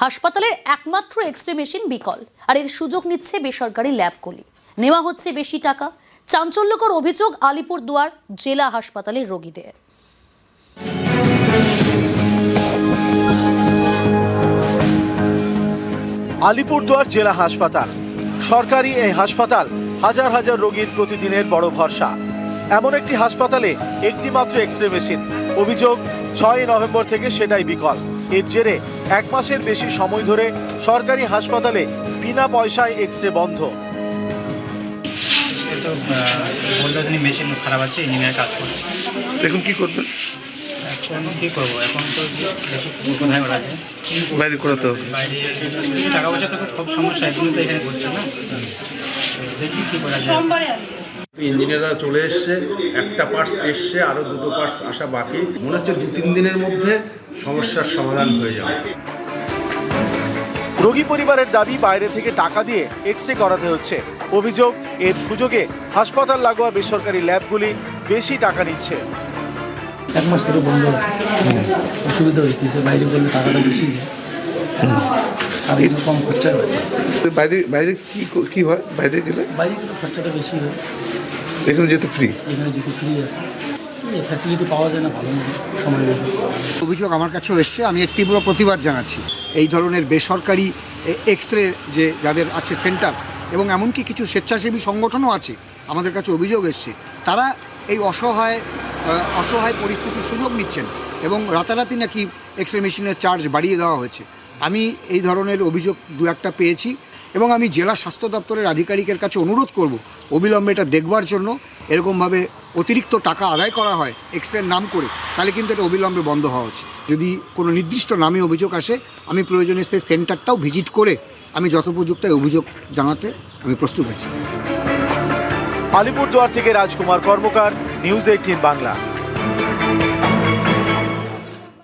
হাসপাতালের একমাত্র X-ray machine বিকল, আর এর সুযোগ নিচ্ছে বেসরকারি ল্যাবগুলি। নেওয়া হচ্ছে বেশি টাকা। চাঞ্চল্যকর অভিযোগ আলিপুরদুয়ার জেলা হাসপাতালের রোগীদের। আলিপুরদুয়ার জেলা হাসপাতাল, সরকারি এই হাসপাতাল হাজার হাজার রোগীর প্রতিদিনের বড় ভরসা। এমন একটি হাসপাতালে একটি মাত্র এক্স-রে মেশিন। অভিযোগ 6 নভেম্বর থেকে সেটাই বিকল। এর জেরে 1 মাসের বেশি সময় ধরে সরকারি হাসপাতালে বিনা পয়সায় এক্স-রে বন্ধ। মেশিন খারাপ আছে, ইঞ্জিনিয়ার কাজ করছে। এখন কি করবেন? এখন কি করবো? এখন তো কোথায় ওরা বাইরে করাতে হবে। বাইরে টাকা পয়সা তো খুব সমস্যা, এখন তো এখানে করছে না। দেখি কি করা যায়। ইঞ্জিনিয়াররা চলে এসছে, একটা পার্টস এসছে, আরো 2টো পার্টস আসা বাকি। মনে হচ্ছে 2-3 দিনের মধ্যে সমস্যার সমাধান হয়ে যাবে। রোগী পরিবারের দাবি, বাইরে থেকে টাকা দিয়ে এক্স-রে করাতে হচ্ছে। অভিযোগ, এর সুযোগে হাসপাতাল লাগোয়া বেসরকারি ল্যাবগুলি বেশি টাকা নিচ্ছে। 1 মাস ধরে বন্ধ, অসুবিধা হইতেছে। বাইরে বললে টাকাটা বেশি যায়, আর একটু কম খরচা হয়। বাইরে কি হয়? বাইরে গেলে খরচাটা বেশি হয়। এখানে যেতে ফ্রি। এখানে যেতে ফ্রি আছে, ফ্যাসিলিটি পাওয়া যায় না, ভালো না সময় লাগে। অভিযোগ আমার কাছেও এসছে, আমি এর তীব্র প্রতিবাদ জানাচ্ছি। এই ধরনের বেসরকারি এক্স-রে যে যাদের আছে সেন্টার, এবং এমনকি কিছু স্বেচ্ছাসেবী সংগঠনও আছে, আমাদের কাছে অভিযোগ এসছে তারা এই অসহায় পরিস্থিতির সুযোগ নিচ্ছেন এবং রাতারাতি নাকি এক্স-রে মেশিনের চার্জ বাড়িয়ে দেওয়া হয়েছে। আমি এই ধরনের অভিযোগ 2-1টা পেয়েছি এবং আমি জেলা স্বাস্থ্য দপ্তরের আধিকারিকের কাছে অনুরোধ করব অবিলম্বে এটা দেখবার জন্য। এরকমভাবে অতিরিক্ত টাকা আদায় করা হয় এক্স-রের নাম করে, তাহলে কিন্তু এটা অবিলম্বে বন্ধ হওয়া উচিত। যদি কোনো নির্দিষ্ট নামে অভিযোগ আসে, আমি প্রয়োজনে সেই সেন্টারটাও ভিজিট করে আমি যথোপযুক্ত অভিযোগ জানাতে আমি প্রস্তুত আছি। আলিপুরদুয়ার থেকে রাজকুমার কর্মকার, নিউজ 18 বাংলা।